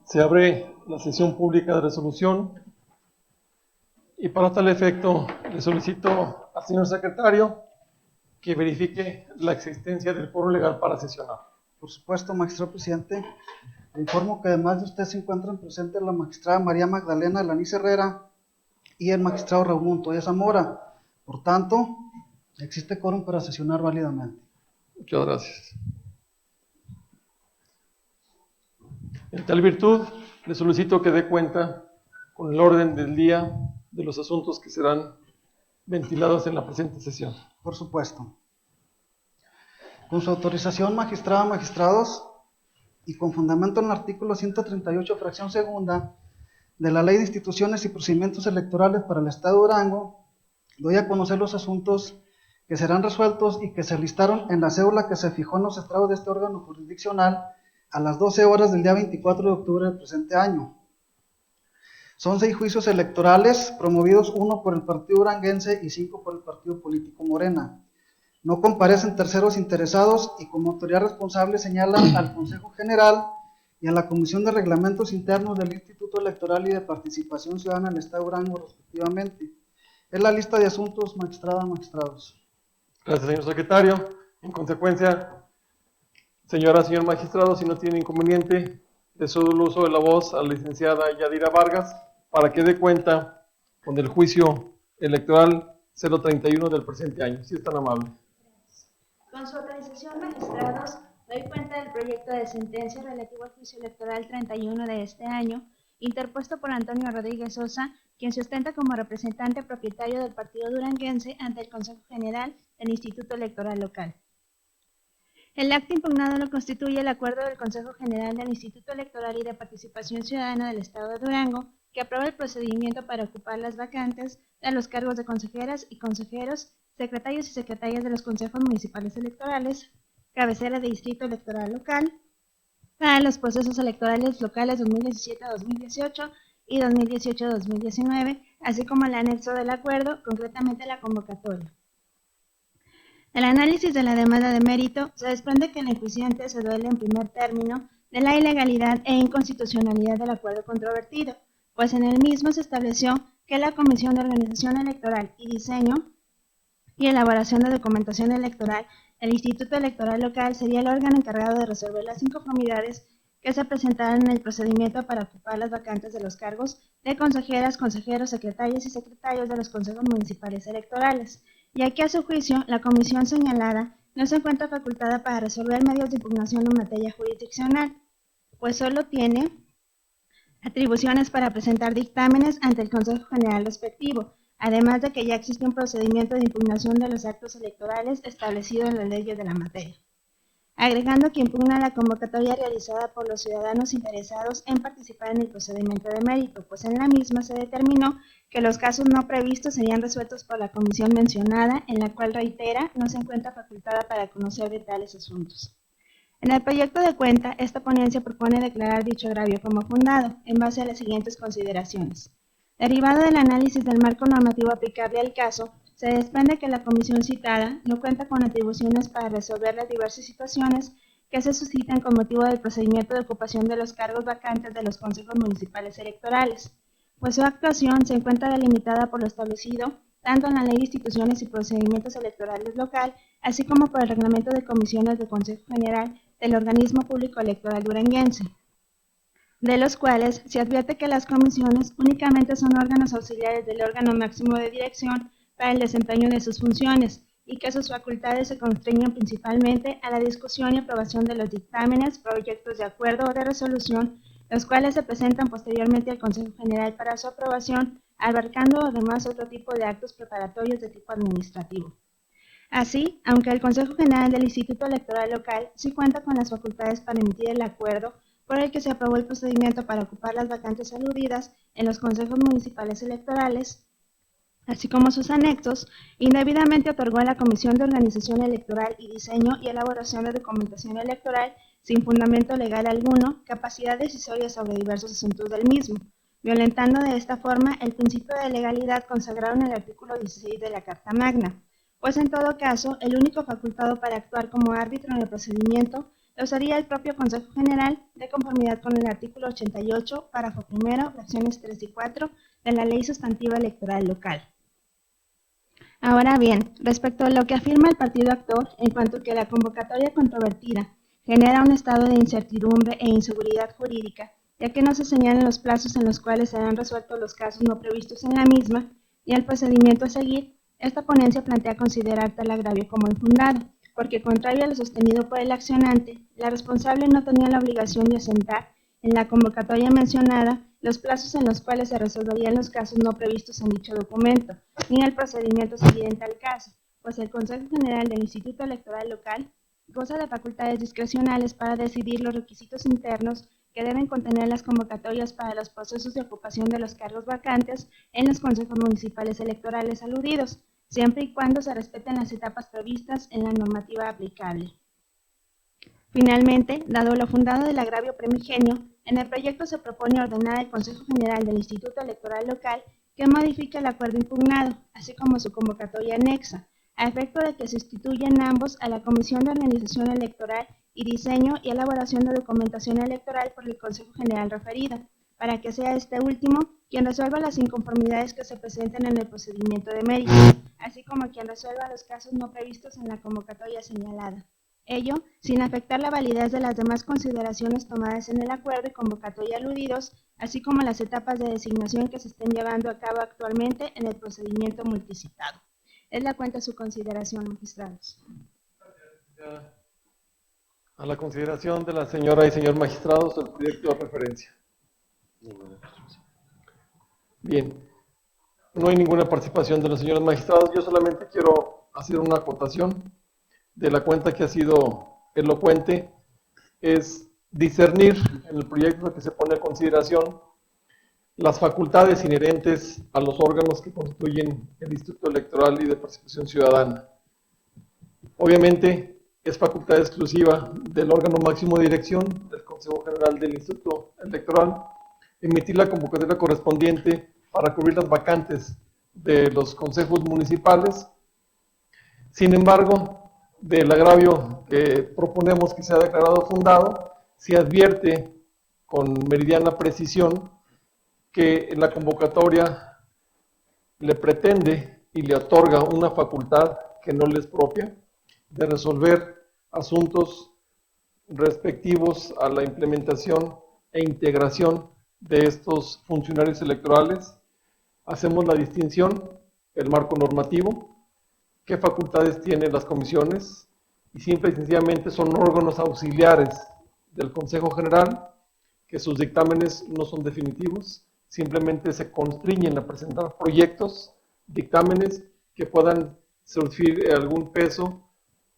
Se abre la sesión pública de resolución y para tal efecto le solicito al señor secretario que verifique la existencia del foro legal para sesionar. Por supuesto, magistrado presidente. Le informo que además de usted se encuentran presentes la magistrada María Magdalena Laniz Herrera y el magistrado Raúl Montoya Zamora. Por tanto, existe quórum para sesionar válidamente. Muchas gracias. En tal virtud, le solicito que dé cuenta con el orden del día de los asuntos que serán ventilados en la presente sesión. Por supuesto. Con su autorización, magistrada, magistrados, y con fundamento en el artículo 138, fracción segunda, de la Ley de Instituciones y Procedimientos Electorales para el Estado de Durango, doy a conocer los asuntos que serán resueltos y que se listaron en la cédula que se fijó en los estrados de este órgano jurisdiccional a las 12 horas del día 24 de octubre del presente año. Son 6 juicios electorales, promovidos 1 por el Partido Duranguense y 5 por el Partido Político Morena. No comparecen terceros interesados y como autoridad responsable señalan al Consejo General y a la Comisión de Reglamentos Internos del Instituto Electoral y de Participación Ciudadana del Estado de Durango, respectivamente. Es la lista de asuntos, magistrada, magistrados. Gracias, señor secretario. En consecuencia, señora, señor magistrado, si no tiene inconveniente, le cedo el uso de la voz a la licenciada Yadira Vargas para que dé cuenta con el juicio electoral 031 del presente año, si es tan amable. Con su autorización, magistrados, doy cuenta del proyecto de sentencia relativo al juicio electoral 31 de este año, interpuesto por Antonio Rodríguez Sosa, quien se ostenta como representante propietario del Partido Duranguense ante el Consejo General del Instituto Electoral Local. El acto impugnado lo constituye el acuerdo del Consejo General del Instituto Electoral y de Participación Ciudadana del Estado de Durango, que aprueba el procedimiento para ocupar las vacantes de los cargos de consejeras y consejeros, secretarios y secretarias de los consejos municipales electorales, cabecera de distrito electoral local, para los procesos electorales locales 2017-2018 y 2018-2019, así como el anexo del acuerdo, concretamente la convocatoria. Del análisis de la demanda de mérito, se desprende que el enjuiciante se duele en primer término de la ilegalidad e inconstitucionalidad del acuerdo controvertido, pues en el mismo se estableció que la Comisión de Organización Electoral y Diseño y Elaboración de Documentación Electoral del Instituto Electoral Local sería el órgano encargado de resolver las inconformidades que se presentaran en el procedimiento para ocupar las vacantes de los cargos de consejeras, consejeros, secretarias y secretarios de los consejos municipales electorales, ya que a su juicio la comisión señalada no se encuentra facultada para resolver medios de impugnación en materia jurisdiccional, pues solo tiene atribuciones para presentar dictámenes ante el Consejo General respectivo, además de que ya existe un procedimiento de impugnación de los actos electorales establecido en las leyes de la materia. Agregando que impugna la convocatoria realizada por los ciudadanos interesados en participar en el procedimiento de mérito, pues en la misma se determinó que los casos no previstos serían resueltos por la comisión mencionada, en la cual, reitera, no se encuentra facultada para conocer de tales asuntos. En el proyecto de cuenta, esta ponencia propone declarar dicho agravio como fundado, en base a las siguientes consideraciones. Derivado del análisis del marco normativo aplicable al caso, se desprende que la comisión citada no cuenta con atribuciones para resolver las diversas situaciones que se suscitan con motivo del procedimiento de ocupación de los cargos vacantes de los consejos municipales electorales, pues su actuación se encuentra delimitada por lo establecido tanto en la Ley de Instituciones y Procedimientos Electorales Local, así como por el Reglamento de Comisiones del Consejo General del Organismo Público Electoral Duranguense, de los cuales se advierte que las comisiones únicamente son órganos auxiliares del órgano máximo de dirección para el desempeño de sus funciones y que sus facultades se constreñen principalmente a la discusión y aprobación de los dictámenes, proyectos de acuerdo o de resolución, los cuales se presentan posteriormente al Consejo General para su aprobación, abarcando además otro tipo de actos preparatorios de tipo administrativo. Así, aunque el Consejo General del Instituto Electoral Local sí cuenta con las facultades para emitir el acuerdo por el que se aprobó el procedimiento para ocupar las vacantes aludidas en los consejos municipales electorales, así como sus anexos, indebidamente otorgó a la Comisión de Organización Electoral y Diseño y Elaboración de Documentación Electoral, sin fundamento legal alguno, capacidad decisoria sobre diversos asuntos del mismo, violentando de esta forma el principio de legalidad consagrado en el artículo 16 de la Carta Magna, pues en todo caso, el único facultado para actuar como árbitro en el procedimiento los haría el propio Consejo General de conformidad con el artículo 88, párrafo primero, fracciones 3 y 4 de la Ley Sustantiva Electoral Local. Ahora bien, respecto a lo que afirma el partido actor en cuanto que la convocatoria controvertida genera un estado de incertidumbre e inseguridad jurídica, ya que no se señalan los plazos en los cuales serán resueltos los casos no previstos en la misma y el procedimiento a seguir, esta ponencia plantea considerar tal agravio como infundado, porque contrario a lo sostenido por el accionante, la responsable no tenía la obligación de asentar en la convocatoria mencionada los plazos en los cuales se resolverían los casos no previstos en dicho documento, ni el procedimiento siguiente al caso, pues el Consejo General del Instituto Electoral Local goza de facultades discrecionales para decidir los requisitos internos que deben contener las convocatorias para los procesos de ocupación de los cargos vacantes en los consejos municipales electorales aludidos, siempre y cuando se respeten las etapas previstas en la normativa aplicable. Finalmente, dado lo fundado del agravio primigenio, en el proyecto se propone ordenar al Consejo General del Instituto Electoral Local que modifique el acuerdo impugnado, así como su convocatoria anexa, a efecto de que sustituyan ambos a la Comisión de Organización Electoral y Diseño y Elaboración de Documentación Electoral por el Consejo General referido, para que sea este último quien resuelva las inconformidades que se presenten en el procedimiento de mérito, así como quien resuelva los casos no previstos en la convocatoria señalada. Ello, sin afectar la validez de las demás consideraciones tomadas en el acuerdo y convocatoria aludidos, así como las etapas de designación que se estén llevando a cabo actualmente en el procedimiento multicitado. Es la cuenta su consideración, magistrados. A la consideración de la señora y señor magistrados, el proyecto de referencia. Bien, no hay ninguna participación de los señores magistrados. Yo solamente quiero hacer una acotación de la cuenta que ha sido elocuente, es discernir en el proyecto que se pone a consideración las facultades inherentes a los órganos que constituyen el Instituto Electoral y de Participación Ciudadana. Obviamente, es facultad exclusiva del órgano máximo de dirección del Consejo General del Instituto Electoral emitir la convocatoria correspondiente para cubrir las vacantes de los consejos municipales. Sin embargo, del agravio que proponemos que sea declarado fundado, se advierte con meridiana precisión que la convocatoria le pretende y le otorga una facultad que no le es propia de resolver asuntos respectivos a la implementación e integración de estos funcionarios electorales. Hacemos la distinción, el marco normativo, qué facultades tienen las comisiones, y simple y sencillamente son órganos auxiliares del Consejo General, que sus dictámenes no son definitivos, simplemente se constriñen a presentar proyectos, dictámenes que puedan surgir algún peso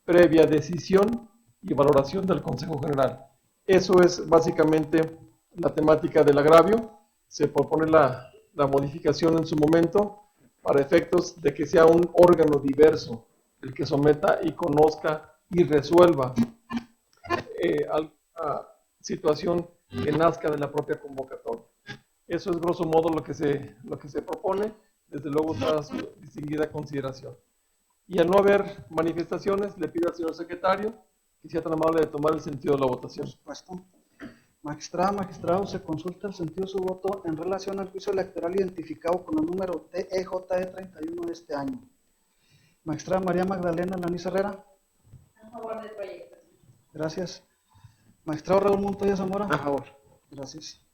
previa decisión y valoración del Consejo General. Eso es básicamente la temática del agravio. Se propone la modificación en su momento para efectos de que sea un órgano diverso el que someta y conozca y resuelva alguna situación que nazca de la propia convocatoria. Eso es grosso modo lo que se propone. Desde luego está su distinguida consideración. Y al no haber manifestaciones, le pido al señor secretario que sea tan amable de tomar el sentido de la votación. Por supuesto. Magistrada, magistrado, se consulta el sentido de su voto en relación al juicio electoral identificado con el número TEJE 31 de este año. Magistrada María Magdalena Laniz Herrera. A favor del proyecto. Gracias. Magistrado Raúl Montoya Zamora. A favor. Gracias.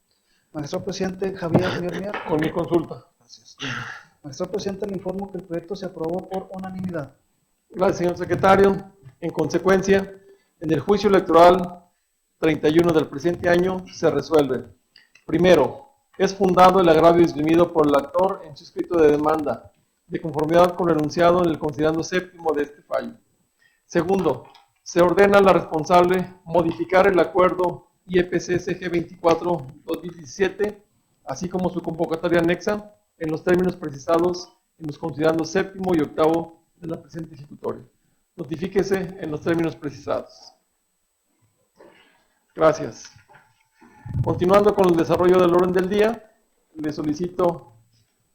Magistrado presidente Javier Mier. Con mi consulta. Gracias. Magistrado presidente, le informo que el proyecto se aprobó por unanimidad. Gracias, señor secretario. En consecuencia, en el juicio electoral 31 del presente año se resuelve. Primero, es fundado el agravio esgrimido por el actor en su escrito de demanda, de conformidad con lo enunciado en el considerando séptimo de este fallo. Segundo, se ordena a la responsable modificar el acuerdo IEPC-CG 24-2017, así como su convocatoria anexa, en los términos precisados en los considerandos séptimo y octavo de la presente ejecutoria. Notifíquese en los términos precisados. Gracias. Continuando con el desarrollo del orden del día, le solicito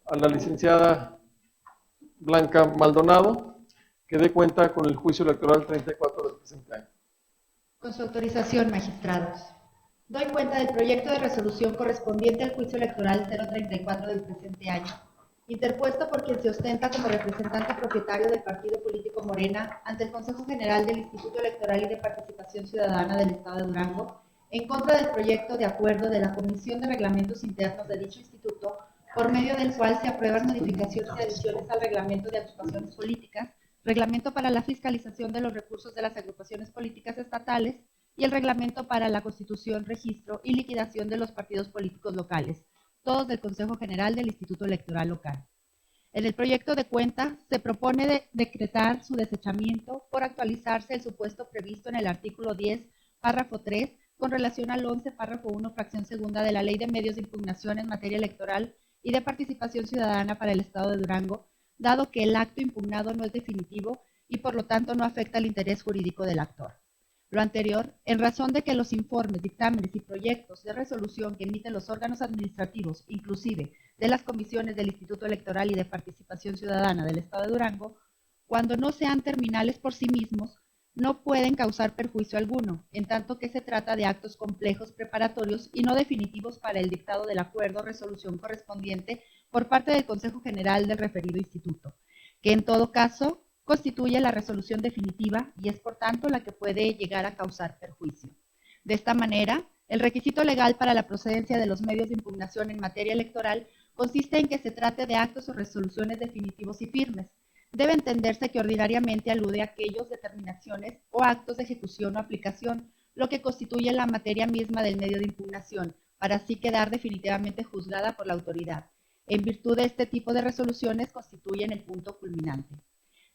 a la licenciada Blanca Maldonado que dé cuenta con el juicio electoral 34 del presente año. Con su autorización, magistrados. Doy cuenta del proyecto de resolución correspondiente al juicio electoral 034 del presente año, interpuesto por quien se ostenta como representante propietario del partido político Morena ante el Consejo General del Instituto Electoral y de Participación Ciudadana del Estado de Durango, en contra del proyecto de acuerdo de la Comisión de Reglamentos Internos de dicho instituto, por medio del cual se aprueban modificaciones y adiciones al Reglamento de Agrupaciones Políticas, Reglamento para la fiscalización de los recursos de las agrupaciones políticas estatales y el Reglamento para la constitución, registro y liquidación de los partidos políticos locales, todos del Consejo General del Instituto Electoral Local. En el proyecto de cuenta se propone decretar su desechamiento por actualizarse el supuesto previsto en el artículo 10, párrafo 3, con relación al 11, párrafo 1, fracción segunda de la Ley de Medios de Impugnación en materia electoral y de participación ciudadana para el Estado de Durango, dado que el acto impugnado no es definitivo y por lo tanto no afecta al interés jurídico del actor. Lo anterior, en razón de que los informes, dictámenes y proyectos de resolución que emiten los órganos administrativos, inclusive de las comisiones del Instituto Electoral y de Participación Ciudadana del Estado de Durango, cuando no sean terminales por sí mismos, no pueden causar perjuicio alguno, en tanto que se trata de actos complejos preparatorios y no definitivos para el dictado del acuerdo o resolución correspondiente por parte del Consejo General del referido instituto, que en todo caso constituye la resolución definitiva y es por tanto la que puede llegar a causar perjuicio. De esta manera, el requisito legal para la procedencia de los medios de impugnación en materia electoral consiste en que se trate de actos o resoluciones definitivos y firmes. Debe entenderse que ordinariamente alude a aquellos determinaciones o actos de ejecución o aplicación, lo que constituye la materia misma del medio de impugnación, para así quedar definitivamente juzgada por la autoridad. En virtud de este tipo de resoluciones constituyen el punto culminante.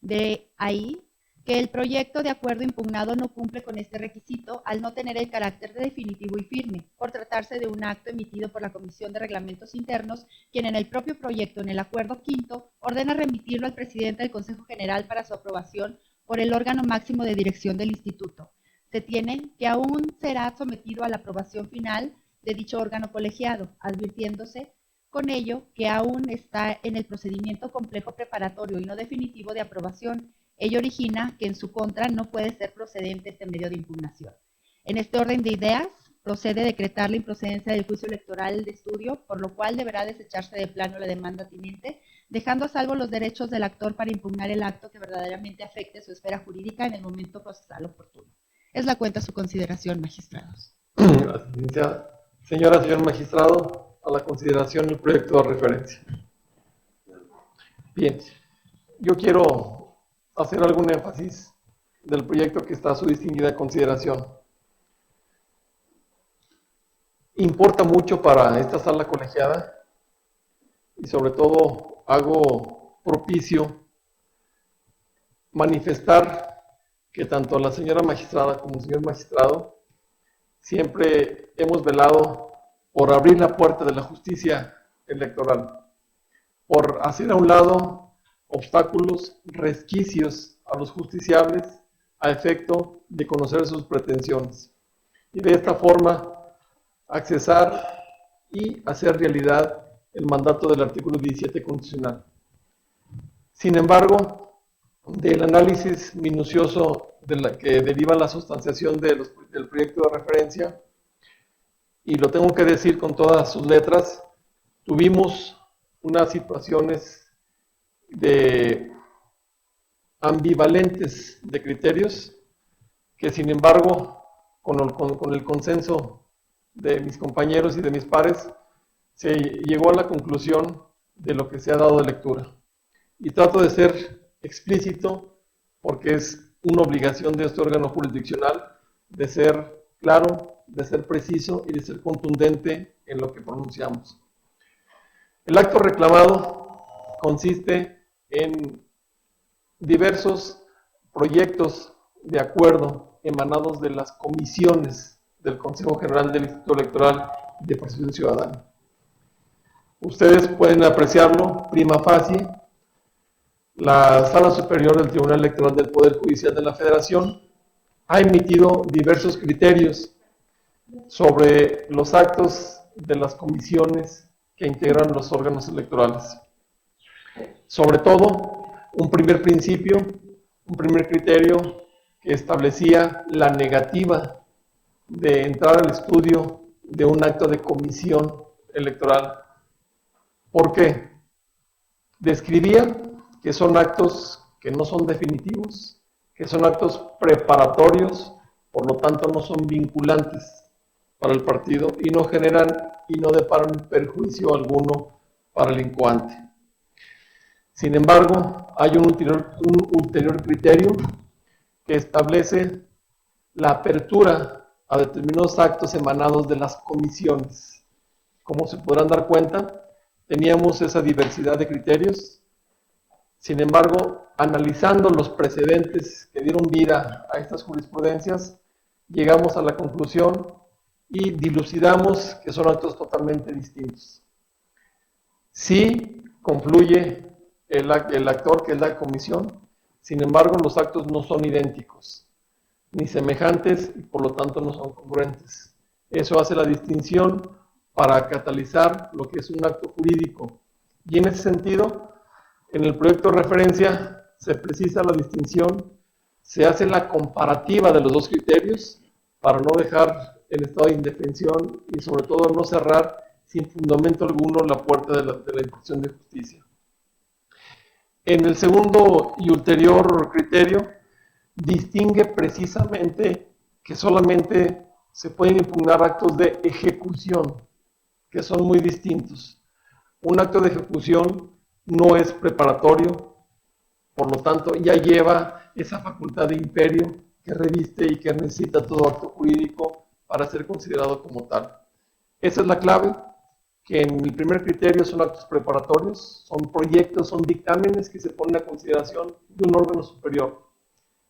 De ahí que el proyecto de acuerdo impugnado no cumple con este requisito al no tener el carácter de definitivo y firme, por tratarse de un acto emitido por la Comisión de Reglamentos Internos, quien en el propio proyecto, en el acuerdo quinto, ordena remitirlo al presidente del Consejo General para su aprobación por el órgano máximo de dirección del instituto. Se tiene que aún será sometido a la aprobación final de dicho órgano colegiado, advirtiéndose con ello que aún está en el procedimiento complejo preparatorio y no definitivo de aprobación. Ello origina que en su contra no puede ser procedente este medio de impugnación. En este orden de ideas, procede decretar la improcedencia del juicio electoral de estudio, por lo cual deberá desecharse de plano la demanda tinente, dejando a salvo los derechos del actor para impugnar el acto que verdaderamente afecte su esfera jurídica en el momento procesal oportuno. Es la cuenta a su consideración, magistrados. Señora, señor magistrado, a la consideración el proyecto de referencia. Bien, yo quiero hacer algún énfasis del proyecto que está a su distinguida consideración. Importa mucho para esta sala colegiada y sobre todo hago propicio manifestar que tanto la señora magistrada como el señor magistrado siempre hemos velado por abrir la puerta de la justicia electoral, por hacer a un lado obstáculos, resquicios a los justiciables a efecto de conocer sus pretensiones y de esta forma accesar y hacer realidad el mandato del artículo 17 constitucional. Sin embargo, del análisis minucioso de la que deriva la sustanciación del proyecto de referencia, y lo tengo que decir con todas sus letras, tuvimos unas situaciones de ambivalentes de criterios que sin embargo con el consenso de mis compañeros y de mis pares se llegó a la conclusión de lo que se ha dado de lectura y trato de ser explícito porque es una obligación de este órgano jurisdiccional de ser claro, de ser preciso y de ser contundente en lo que pronunciamos. El acto reclamado consiste en diversos proyectos de acuerdo emanados de las comisiones del Consejo General del Instituto Electoral y de Participación Ciudadana. Ustedes pueden apreciarlo prima facie. La Sala Superior del Tribunal Electoral del Poder Judicial de la Federación ha emitido diversos criterios sobre los actos de las comisiones que integran los órganos electorales. Sobre todo, un primer principio, un primer criterio que establecía la negativa de entrar al estudio de un acto de comisión electoral. ¿Por qué? Describía que son actos que no son definitivos, que son actos preparatorios, por lo tanto no son vinculantes para el partido y no generan y no deparan perjuicio alguno para el incoante. Sin embargo, hay un ulterior criterio que establece la apertura a determinados actos emanados de las comisiones. Como se podrán dar cuenta, teníamos esa diversidad de criterios. Sin embargo, analizando los precedentes que dieron vida a estas jurisprudencias, llegamos a la conclusión y dilucidamos que son actos totalmente distintos. Sí confluye el actor que es la comisión, sin embargo los actos no son idénticos, ni semejantes y por lo tanto no son congruentes. Eso hace la distinción para catalizar lo que es un acto jurídico. Y en ese sentido, en el proyecto de referencia se precisa la distinción, se hace la comparativa de los dos criterios para no dejar en estado de indefensión y sobre todo no cerrar sin fundamento alguno la puerta de la impartición de justicia. En el segundo y ulterior criterio, distingue precisamente que solamente se pueden impugnar actos de ejecución, que son muy distintos. Un acto de ejecución no es preparatorio, por lo tanto ya lleva esa facultad de imperio que reviste y que necesita todo acto jurídico para ser considerado como tal. Esa es la clave, que en el primer criterio son actos preparatorios, son proyectos, son dictámenes que se ponen a consideración de un órgano superior.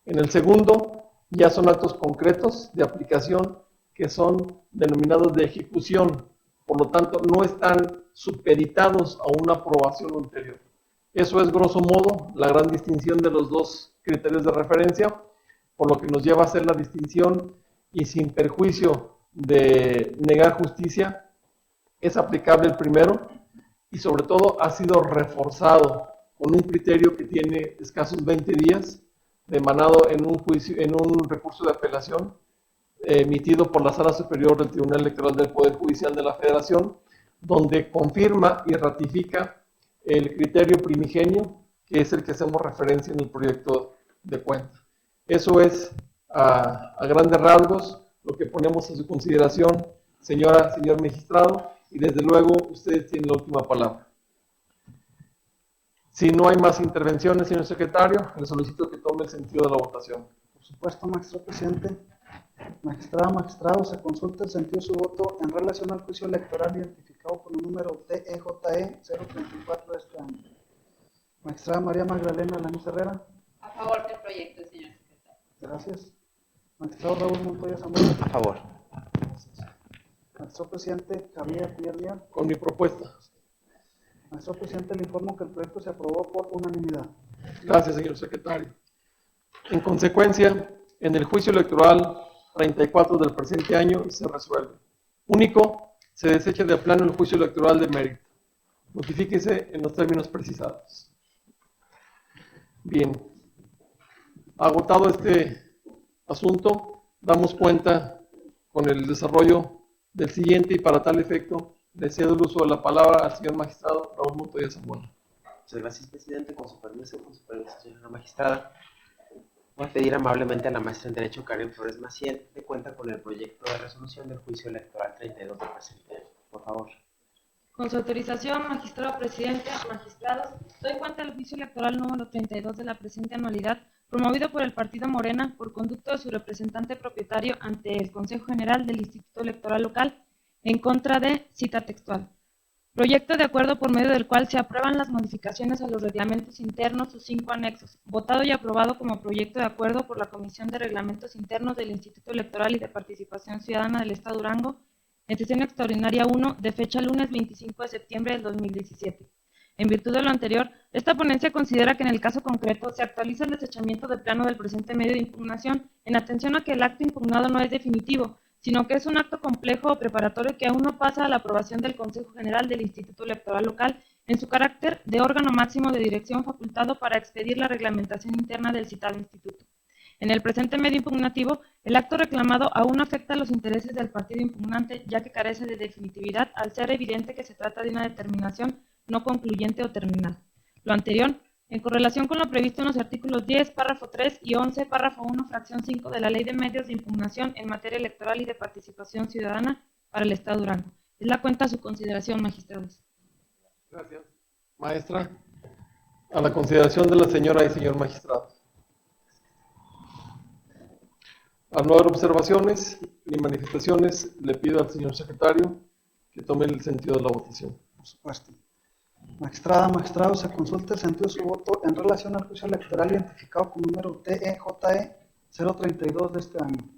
En el segundo ya son actos concretos de aplicación que son denominados de ejecución, por lo tanto no están supeditados a una aprobación ulterior. Eso es grosso modo la gran distinción de los dos criterios de referencia, por lo que nos lleva a hacer la distinción y sin perjuicio de negar justicia, es aplicable el primero y sobre todo ha sido reforzado con un criterio que tiene escasos 20 días, emanado en un juicio, en un recurso de apelación emitido por la Sala Superior del Tribunal Electoral del Poder Judicial de la Federación, donde confirma y ratifica el criterio primigenio, que es el que hacemos referencia en el proyecto de cuenta. Eso es, a grandes rasgos, lo que ponemos a su consideración, señora, señor magistrado, y desde luego ustedes tienen la última palabra. Si no hay más intervenciones, señor secretario, le solicito que tome el sentido de la votación. Por supuesto, magistrado presidente. Magistrada, magistrado, se consulta el sentido de su voto en relación al juicio electoral identificado con el número TEJE 034 de este año. Magistrada María Magdalena Lanusse Herrera. A favor del proyecto, señor secretario. Gracias. Magistrado Raúl Montoya Zamora. A favor. Gracias. Magistrado presidente Javier Díaz Díaz. Con mi propuesta. Magistrado presidente, le informo que el proyecto se aprobó por unanimidad. Gracias, señor secretario. En consecuencia, en el juicio electoral 34 del presente año se resuelve. Único, se desecha de plano el juicio electoral de mérito. Notifíquese en los términos precisados. Bien. Agotado este asunto, damos cuenta con el desarrollo del siguiente y para tal efecto le cedo el uso de la palabra al señor magistrado Raúl Montoya Zamora. Muchas gracias, presidente. Con su permiso, señora magistrada. Voy a pedir amablemente a la maestra en Derecho Karen Flores Maciel de cuenta con el proyecto de resolución del juicio electoral 32 del presente año. Por favor. Con su autorización, magistrado presidente, magistrados, doy cuenta del juicio electoral número 32 de la presente anualidad, promovido por el Partido Morena por conducto de su representante propietario ante el Consejo General del Instituto Electoral Local, en contra de, cita textual, proyecto de acuerdo por medio del cual se aprueban las modificaciones a los reglamentos internos, sus 5 anexos, votado y aprobado como proyecto de acuerdo por la Comisión de Reglamentos Internos del Instituto Electoral y de Participación Ciudadana del Estado Durango, en sesión extraordinaria 1, de fecha lunes 25 de septiembre del 2017. En virtud de lo anterior, esta ponencia considera que en el caso concreto se actualiza el desechamiento de plano del presente medio de impugnación, en atención a que el acto impugnado no es definitivo, sino que es un acto complejo o preparatorio que aún no pasa a la aprobación del Consejo General del Instituto Electoral Local en su carácter de órgano máximo de dirección facultado para expedir la reglamentación interna del citado instituto. En el presente medio impugnativo, el acto reclamado aún afecta a los intereses del partido impugnante, ya que carece de definitividad al ser evidente que se trata de una determinación no concluyente o terminal. Lo anterior, en correlación con lo previsto en los artículos 10, párrafo 3 y 11, párrafo 1, fracción 5 de la Ley de Medios de Impugnación en materia electoral y de participación ciudadana para el Estado de Durango. Es la cuenta a su consideración, magistrados. Gracias. Maestra, a la consideración de la señora y señor magistrado. Al no haber observaciones ni manifestaciones, le pido al señor secretario que tome el sentido de la votación. Por supuesto. Magistrada, magistrado, se consulta el sentido de su voto en relación al juicio electoral identificado con número TEJE 032 de este año.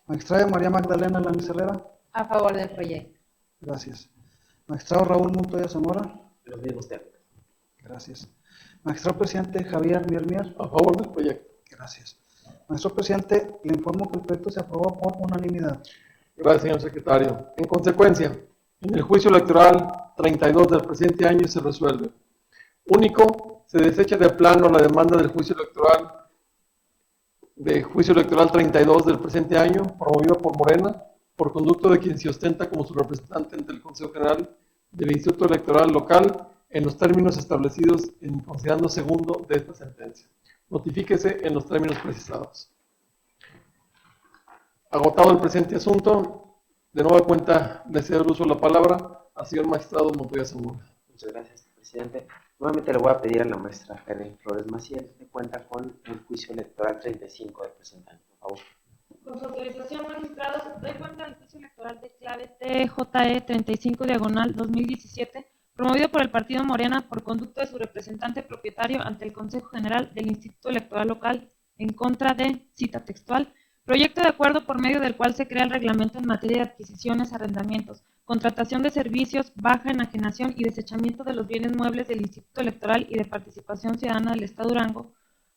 Magistrada María Magdalena Lanis Herrera. A favor del proyecto. Gracias. Magistrado Raúl Montoya Zamora. De los mismos términos. Gracias. Magistrado presidente Javier Mier. A favor del proyecto. Gracias. Magistrado presidente, le informo que el proyecto se aprobó por unanimidad. Gracias, señor secretario. En consecuencia, en el juicio electoral 32 del presente año se resuelve. Único, se desecha de plano la demanda del juicio electoral 32 del presente año, promovido por Morena, por conducto de quien se ostenta como su representante ante el Consejo General del Instituto Electoral Local en los términos establecidos en considerando segundo de esta sentencia. Notifíquese en los términos precisados. Agotado el presente asunto, de nueva cuenta le cedo el uso de la palabra al señor magistrado Montoya Zamora. Muchas gracias, presidente. Nuevamente le voy a pedir a la maestra Karen Flores Maciel que cuenta con el juicio electoral 35 del presente año, por favor. Con su autorización, magistrados, doy cuenta del juicio electoral de clave TJE 35/2017, promovido por el partido Morena por conducto de su representante propietario ante el Consejo General del Instituto Electoral Local en contra de, cita textual, proyecto de acuerdo por medio del cual se crea el reglamento en materia de adquisiciones, arrendamientos, contratación de servicios, baja, enajenación y desechamiento de los bienes muebles del Instituto Electoral y de Participación Ciudadana del Estado de Durango,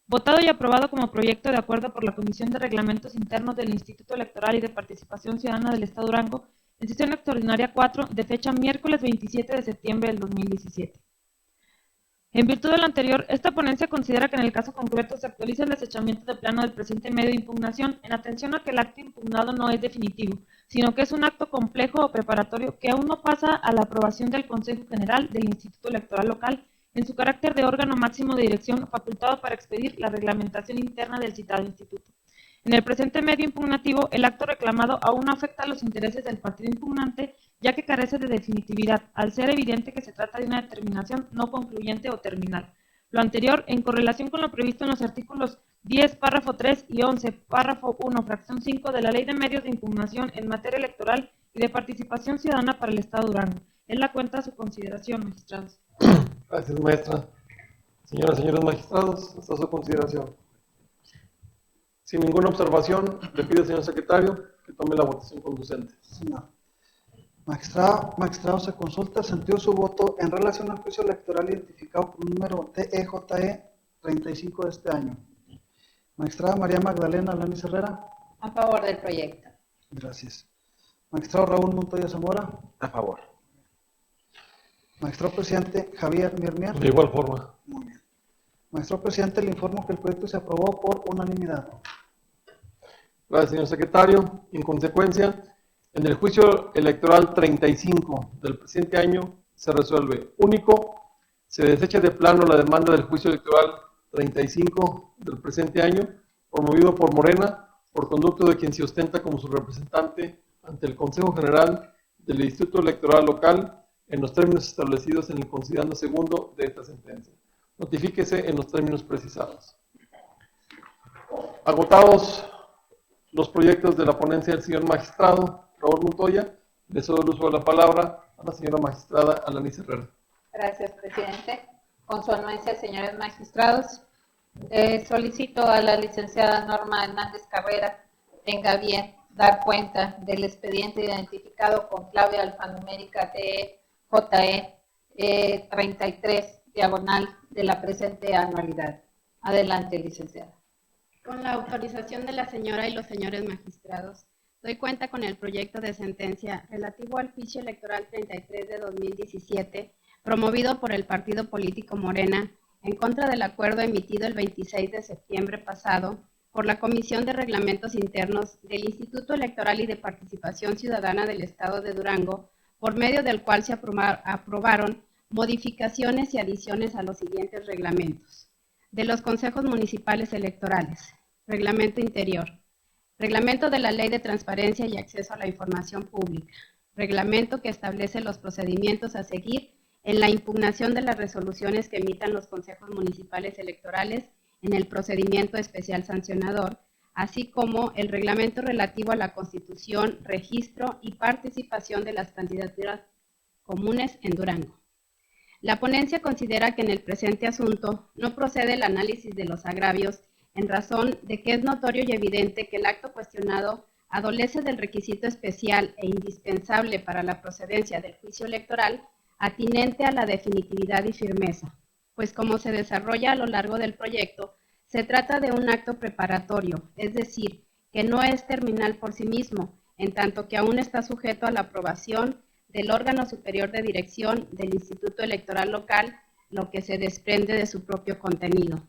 votado y aprobado como proyecto de acuerdo por la Comisión de Reglamentos Internos del Instituto Electoral y de Participación Ciudadana del Estado de Durango, en sesión extraordinaria 4, de fecha miércoles 27 de septiembre del 2017. En virtud de lo anterior, esta ponencia considera que en el caso concreto se actualiza el desechamiento de plano del presente medio de impugnación en atención a que el acto impugnado no es definitivo, sino que es un acto complejo o preparatorio que aún no pasa a la aprobación del Consejo General del Instituto Electoral Local en su carácter de órgano máximo de dirección facultado para expedir la reglamentación interna del citado instituto. En el presente medio impugnativo, el acto reclamado aún no afecta a los intereses del partido impugnante, ya que carece de definitividad, al ser evidente que se trata de una determinación no concluyente o terminal. Lo anterior, en correlación con lo previsto en los artículos 10, párrafo 3 y 11, párrafo 1, fracción 5 de la Ley de Medios de Impugnación en materia electoral y de participación ciudadana para el Estado de Durango. Es la cuenta a su consideración, magistrados. Gracias, maestra. Señoras y señores magistrados, está a su consideración. Sin ninguna observación, le pido al señor secretario que tome la votación conducente. Señor. Magistrado, se consulta el sentido de su voto en relación al juicio electoral identificado con número TEJE 35 de este año. Magistrada María Magdalena Lanis Herrera. A favor del proyecto. Gracias. Magistrado Raúl Montoya Zamora. A favor. Magistrado presidente Javier Mier. De igual forma. Muy bien. Magistrado presidente, le informo que el proyecto se aprobó por unanimidad. Gracias, señor secretario. En consecuencia, en el juicio electoral 35 del presente año se resuelve. Único, se desecha de plano la demanda del juicio electoral 35 del presente año, promovido por Morena, por conducto de quien se ostenta como su representante ante el Consejo General del Instituto Electoral Local en los términos establecidos en el considerando segundo de esta sentencia. Notifíquese en los términos precisados. Agotados los proyectos de la ponencia del señor magistrado Raúl Montoya, le cedo el uso de la palabra a la señora magistrada Alanis Herrera. Gracias, presidente. Con su anuencia, señores magistrados, solicito a la licenciada Norma Hernández Carrera tenga bien dar cuenta del expediente identificado con clave alfanumérica TJE 33 diagonal de la presente anualidad. Adelante, licenciada. Con la autorización de la señora y los señores magistrados, doy cuenta con el proyecto de sentencia relativo al juicio electoral 33 de 2017, promovido por el partido político Morena, en contra del acuerdo emitido el 26 de septiembre pasado por la Comisión de Reglamentos Internos del Instituto Electoral y de Participación Ciudadana del Estado de Durango, por medio del cual se aprobaron modificaciones y adiciones a los siguientes reglamentos. De los consejos municipales electorales: Reglamento Interior, Reglamento de la Ley de Transparencia y Acceso a la Información Pública, Reglamento que establece los procedimientos a seguir en la impugnación de las resoluciones que emitan los consejos municipales electorales en el procedimiento especial sancionador, así como el reglamento relativo a la constitución, registro y participación de las candidaturas comunes en Durango. La ponencia considera que en el presente asunto no procede el análisis de los agravios en razón de que es notorio y evidente que el acto cuestionado adolece del requisito especial e indispensable para la procedencia del juicio electoral atinente a la definitividad y firmeza, pues como se desarrolla a lo largo del proyecto, se trata de un acto preparatorio, es decir, que no es terminal por sí mismo, en tanto que aún está sujeto a la aprobación del órgano superior de dirección del Instituto Electoral Local, lo que se desprende de su propio contenido.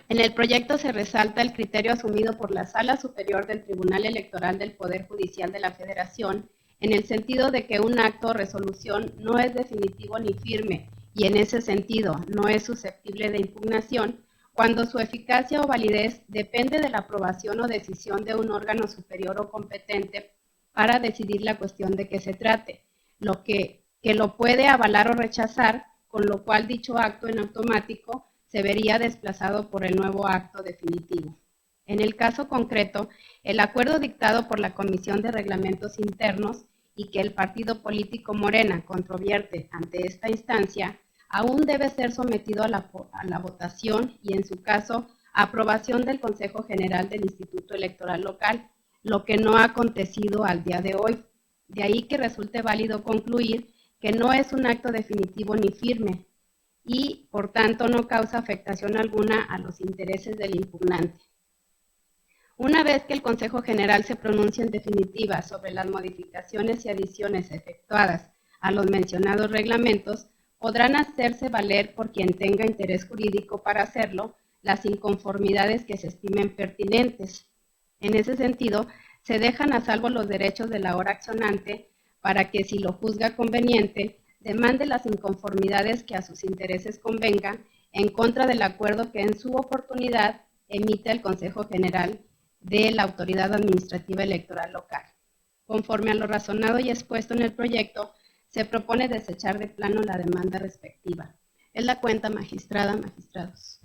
En el proyecto se resalta el criterio asumido por la Sala Superior del Tribunal Electoral del Poder Judicial de la Federación, en el sentido de que un acto o resolución no es definitivo ni firme, y en ese sentido no es susceptible de impugnación, cuando su eficacia o validez depende de la aprobación o decisión de un órgano superior o competente para decidir la cuestión de que se trate, lo que lo puede avalar o rechazar, con lo cual dicho acto en automático se vería desplazado por el nuevo acto definitivo. En el caso concreto, el acuerdo dictado por la Comisión de Reglamentos Internos y que el partido político Morena controvierte ante esta instancia, aún debe ser sometido a la votación y, en su caso, aprobación del Consejo General del Instituto Electoral Local, lo que no ha acontecido al día de hoy. De ahí que resulte válido concluir que no es un acto definitivo ni firme y, por tanto, no causa afectación alguna a los intereses del impugnante. Una vez que el Consejo General se pronuncie en definitiva sobre las modificaciones y adiciones efectuadas a los mencionados reglamentos, podrán hacerse valer por quien tenga interés jurídico para hacerlo las inconformidades que se estimen pertinentes. En ese sentido, se dejan a salvo los derechos del ahora accionante para que, si lo juzga conveniente, demande las inconformidades que a sus intereses convenga en contra del acuerdo que en su oportunidad emite el Consejo General de la Autoridad Administrativa Electoral Local. Conforme a lo razonado y expuesto en el proyecto, se propone desechar de plano la demanda respectiva. Es la cuenta, magistrada, magistrados.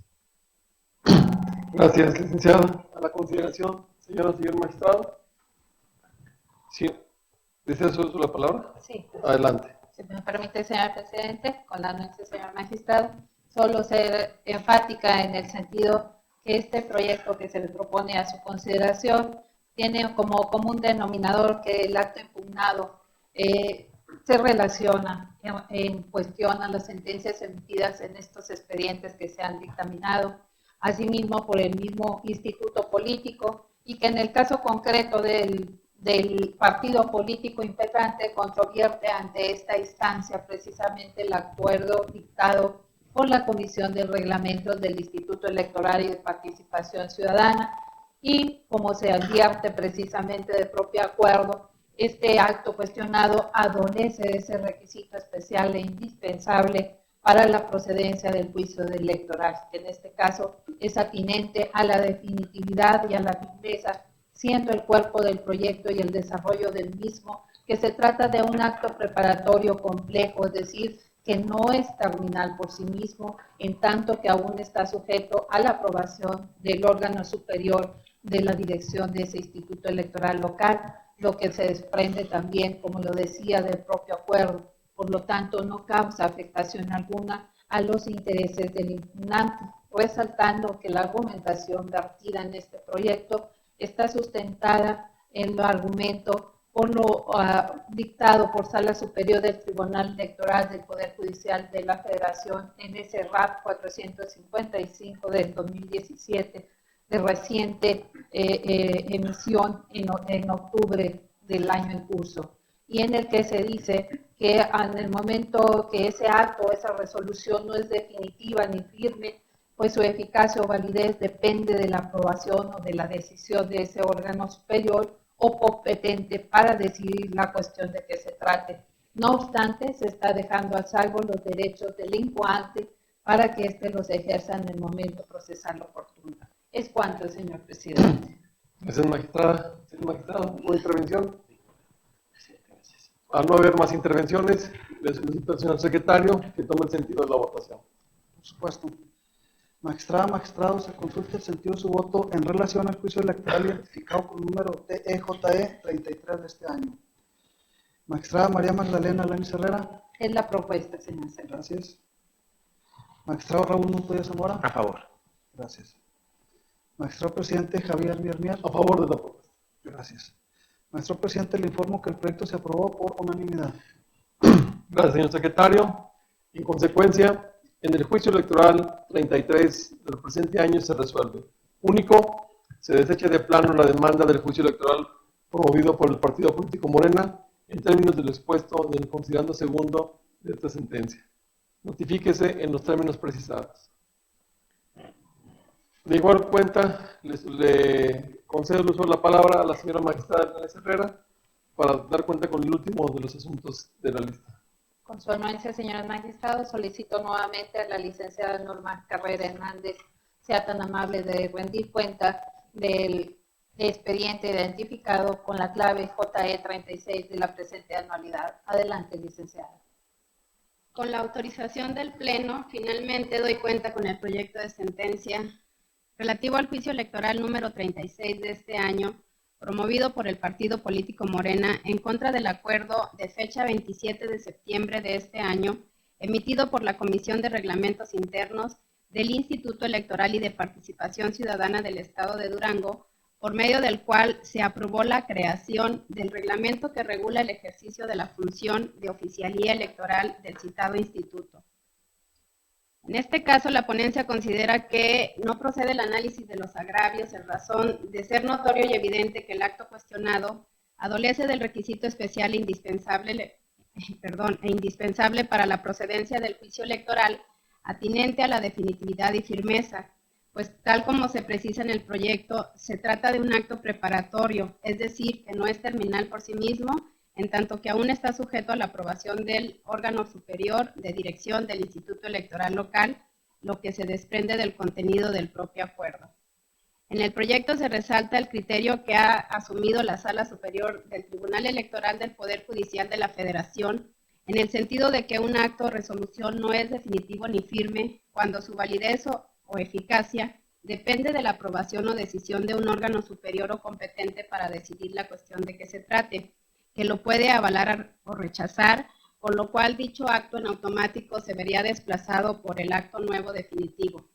Gracias, licenciada. A la consideración, señor magistrado. Sí, ¿desea su uso de la palabra? Sí. Adelante. Si me permite, señor presidente, con la anuencia, señor magistrado, solo ser enfática en el sentido que este proyecto que se le propone a su consideración tiene como común denominador que el acto impugnado se relaciona en cuestión a las sentencias emitidas en estos expedientes que se han dictaminado, asimismo por el mismo instituto político, y que en el caso concreto del partido político impetrante controvierte ante esta instancia precisamente el acuerdo dictado por la Comisión de Reglamentos del Instituto Electoral y de Participación Ciudadana, y como se advierte precisamente del propio acuerdo, este acto cuestionado adolece de ese requisito especial e indispensable para la procedencia del juicio electoral, que en este caso es atinente a la definitividad y a la firmeza, siendo el cuerpo del proyecto y el desarrollo del mismo, que se trata de un acto preparatorio complejo, es decir, que no es terminal por sí mismo, en tanto que aún está sujeto a la aprobación del órgano superior de la dirección de ese instituto electoral local, lo que se desprende también, como lo decía, del propio acuerdo. Por lo tanto, no causa afectación alguna a los intereses del impugnante, resaltando que la argumentación vertida en este proyecto está sustentada en lo argumento por lo dictado por Sala Superior del Tribunal Electoral del Poder Judicial de la Federación en ese RAP 455 del 2017, de reciente emisión en octubre del año en curso, y en el que se dice que en el momento que ese acto, esa resolución no es definitiva ni firme, pues su eficacia o validez depende de la aprobación o de la decisión de ese órgano superior o competente para decidir la cuestión de que se trate. No obstante, se está dejando a salvo los derechos del incoante para que éste los ejerza en el momento procesal oportuno. Es cuanto, señor presidente. Gracias, magistrada. Señor magistrado, ¿alguna intervención? Al no haber más intervenciones, le solicito al señor secretario que tome el sentido de la votación. Por supuesto. Magistrada, magistrado, se consulta el sentido de su voto en relación al juicio electoral identificado con número TEJE 33 de este año. Magistrada María Magdalena Lainez Herrera. Es la propuesta, señor secretario. Gracias. Magistrado Raúl Montoya Zamora. A favor. Gracias. Magistrado presidente Javier Mier. A favor de la propuesta. Gracias. Magistrado presidente, le informo que el proyecto se aprobó por unanimidad. Gracias, señor secretario. En consecuencia, en el juicio electoral 33 del presente año se resuelve. Único, se desecha de plano la demanda del juicio electoral promovido por el partido político Morena en términos de lo expuesto en el considerando segundo de esta sentencia. Notifíquese en los términos precisados. De igual cuenta, le concedo el uso de la palabra a la señora magistrada Lainez Herrera para dar cuenta con el último de los asuntos de la lista. Con su anuencia, señores magistrados, solicito nuevamente a la licenciada Norma Carrera Hernández sea tan amable de rendir cuenta del expediente identificado con la clave JE36 de la presente anualidad. Adelante, licenciada. Con la autorización del Pleno, finalmente doy cuenta con el proyecto de sentencia relativo al juicio electoral número 36 de este año, promovido por el partido político Morena en contra del acuerdo de fecha 27 de septiembre de este año, emitido por la Comisión de Reglamentos Internos del Instituto Electoral y de Participación Ciudadana del Estado de Durango, por medio del cual se aprobó la creación del reglamento que regula el ejercicio de la función de oficialía electoral del citado instituto. En este caso, la ponencia considera que no procede el análisis de los agravios en razón de ser notorio y evidente que el acto cuestionado adolece del requisito especial e indispensable para la procedencia del juicio electoral atinente a la definitividad y firmeza, pues tal como se precisa en el proyecto, se trata de un acto preparatorio, es decir, que no es terminal por sí mismo, en tanto que aún está sujeto a la aprobación del órgano superior de dirección del Instituto Electoral Local, lo que se desprende del contenido del propio acuerdo. En el proyecto se resalta el criterio que ha asumido la Sala Superior del Tribunal Electoral del Poder Judicial de la Federación, en el sentido de que un acto o resolución no es definitivo ni firme cuando su validez o eficacia depende de la aprobación o decisión de un órgano superior o competente para decidir la cuestión de que se trate, que lo puede avalar o rechazar, con lo cual dicho acto en automático se vería desplazado por el acto nuevo definitivo.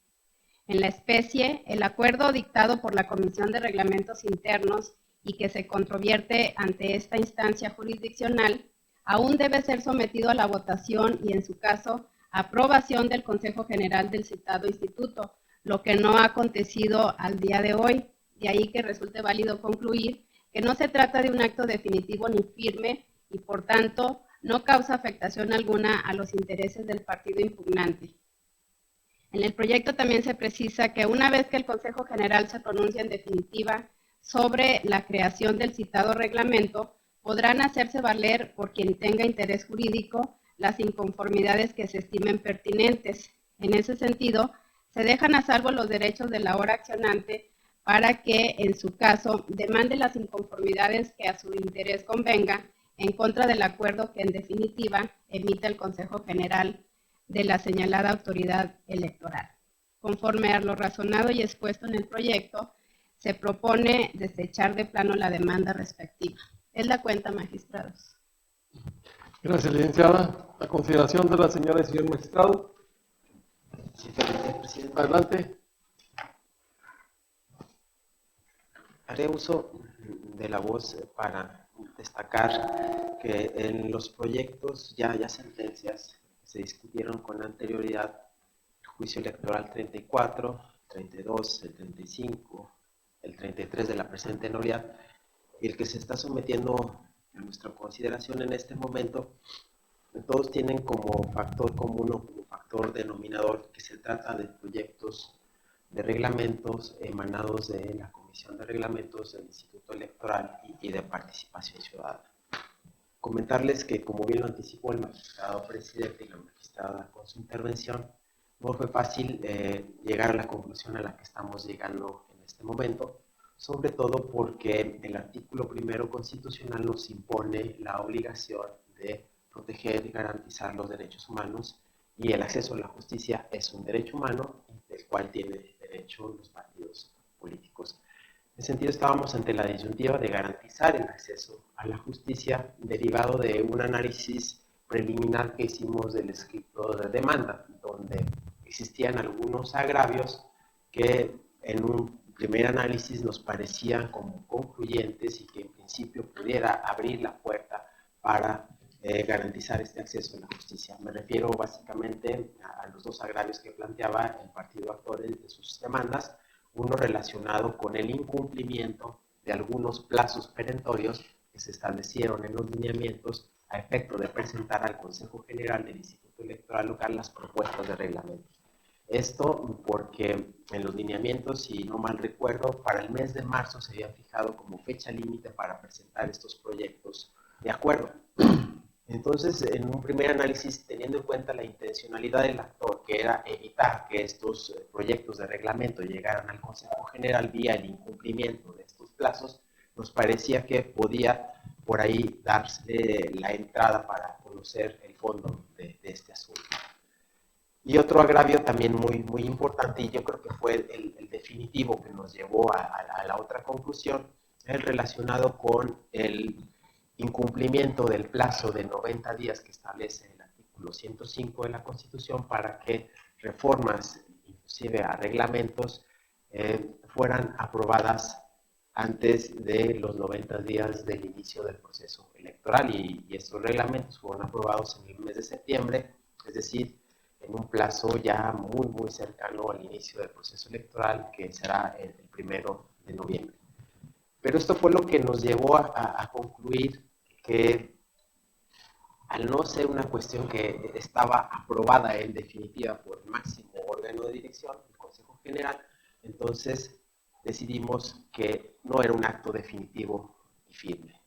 En la especie, el acuerdo dictado por la Comisión de Reglamentos Internos y que se controvierte ante esta instancia jurisdiccional, aún debe ser sometido a la votación y, en su caso, aprobación del Consejo General del citado instituto, lo que no ha acontecido al día de hoy, de ahí que resulte válido concluir que no se trata de un acto definitivo ni firme y, por tanto, no causa afectación alguna a los intereses del partido impugnante. En el proyecto también se precisa que una vez que el Consejo General se pronuncie en definitiva sobre la creación del citado reglamento, podrán hacerse valer por quien tenga interés jurídico las inconformidades que se estimen pertinentes. En ese sentido, se dejan a salvo los derechos de la ahora accionante para que, en su caso, demande las inconformidades que a su interés convenga en contra del acuerdo que, en definitiva, emite el Consejo General de la señalada autoridad electoral. Conforme a lo razonado y expuesto en el proyecto, se propone desechar de plano la demanda respectiva. Es la cuenta, magistrados. Gracias, licenciada. A consideración de la señora y señor magistrado. Adelante. Haré uso de la voz para destacar que en los proyectos ya sentencias que se discutieron con anterioridad, el juicio electoral 34, 32, el 35, el 33 de la presente anualidad, y el que se está sometiendo a nuestra consideración en este momento, todos tienen como factor común o como factor denominador que se trata de proyectos de reglamentos emanados de la Comisión de Reglamentos del Instituto Electoral y de Participación Ciudadana. Comentarles que, como bien lo anticipó el magistrado presidente y la magistrada con su intervención, no fue fácil llegar a la conclusión a la que estamos llegando en este momento, sobre todo porque el artículo 1 constitucional nos impone la obligación de proteger y garantizar los derechos humanos, y el acceso a la justicia es un derecho humano del cual tienen derecho los partidos políticos. En ese sentido, estábamos ante la disyuntiva de garantizar el acceso a la justicia derivado de un análisis preliminar que hicimos del escrito de demanda, donde existían algunos agravios que en un primer análisis nos parecían como concluyentes y que en principio pudiera abrir la puerta para garantizar este acceso a la justicia. Me refiero básicamente a los dos agravios que planteaba el partido actor de sus demandas, uno relacionado con el incumplimiento de algunos plazos perentorios que se establecieron en los lineamientos a efecto de presentar al Consejo General del Instituto Electoral Local las propuestas de reglamento. Esto porque en los lineamientos, si no mal recuerdo, para el mes de marzo se había fijado como fecha límite para presentar estos proyectos de acuerdo. Entonces, en un primer análisis, teniendo en cuenta la intencionalidad del actor, que era evitar que estos proyectos de reglamento llegaran al Consejo General vía el incumplimiento de estos plazos, nos parecía que podía por ahí darse la entrada para conocer el fondo de este asunto. Y otro agravio también muy importante, y yo creo que fue el definitivo que nos llevó a la otra conclusión, es relacionado con el incumplimiento del plazo de 90 días que establece el artículo 105 de la Constitución para que reformas, inclusive a reglamentos, fueran aprobadas antes de los 90 días del inicio del proceso electoral, y estos reglamentos fueron aprobados en el mes de septiembre, es decir, en un plazo ya muy cercano al inicio del proceso electoral, que será el 1 de noviembre. Pero esto fue lo que nos llevó a concluir que, al no ser una cuestión que estaba aprobada en definitiva por el máximo órgano de dirección, el Consejo General, entonces decidimos que no era un acto definitivo y firme.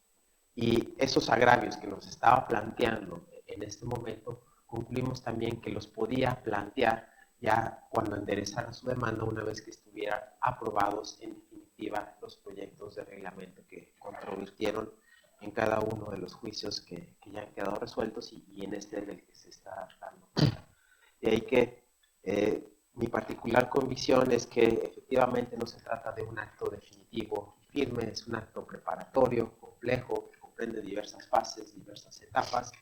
Y esos agravios que nos estaba planteando en este momento, concluimos también que los podía plantear ya cuando enderezara su demanda, una vez que estuvieran aprobados en definitiva los proyectos de reglamento que controvirtieron en cada uno de los juicios que ya han quedado resueltos y en este en el que se está dando cuenta. De ahí que mi particular convicción es que efectivamente no se trata de un acto definitivo y firme, es un acto preparatorio, complejo, que comprende diversas fases, diversas etapas,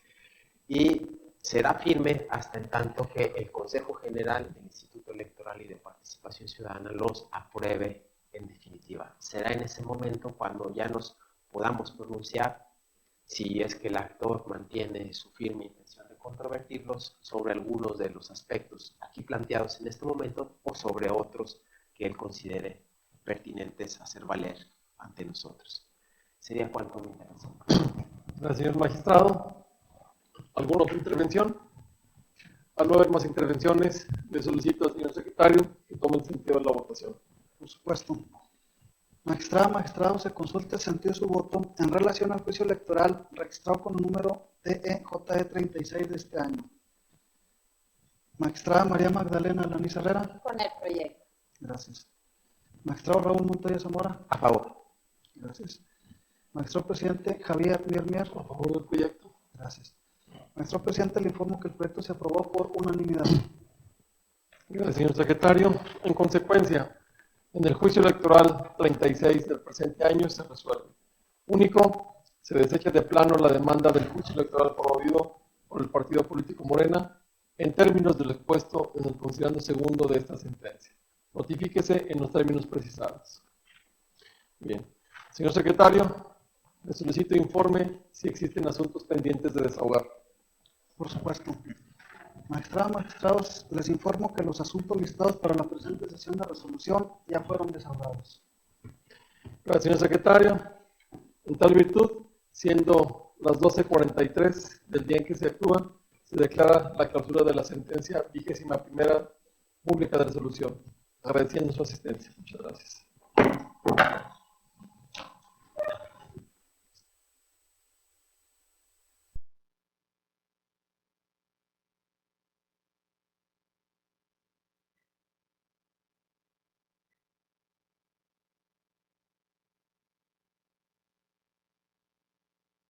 y será firme hasta en tanto que el Consejo General del Instituto Electoral y de Participación Ciudadana los apruebe en definitiva. Será en ese momento cuando ya nos podamos pronunciar si es que el actor mantiene su firme intención de controvertirlos sobre algunos de los aspectos aquí planteados en este momento o sobre otros que él considere pertinentes a hacer valer ante nosotros. Sería cuanto mi intervención. Gracias, señor magistrado. ¿Alguna otra intervención? Al no haber más intervenciones, le solicito al señor secretario que tome el sentido de la votación. Por supuesto. Magistrada, magistrado, se consulta el sentido de su voto en relación al juicio electoral registrado con el número TEJE 36 de este año. Magistrada María Magdalena Alaniz Herrera. Con el proyecto. Gracias. Magistrado Raúl Montoya Zamora. A favor. Gracias. Magistrado presidente Javier Mier. A favor del proyecto. Gracias. Magistrado presidente, le informo que el proyecto se aprobó por unanimidad. Gracias, señor secretario. En consecuencia, en el juicio electoral 36 del presente año se resuelve. Único, se desecha de plano la demanda del juicio electoral promovido por el partido político Morena en términos de lo expuesto en el considerando segundo de esta sentencia. Notifíquese en los términos precisados. Bien. Señor secretario, le solicito informe si existen asuntos pendientes de desahogar. Por supuesto. Magistrada, magistrados, les informo que los asuntos listados para la presente sesión de resolución ya fueron desahogados. Gracias, señor secretario. En tal virtud, siendo las 12:43 del día en que se actúa, se declara la clausura de la sentencia 21ª pública de resolución. agradeciendo su asistencia. Muchas gracias.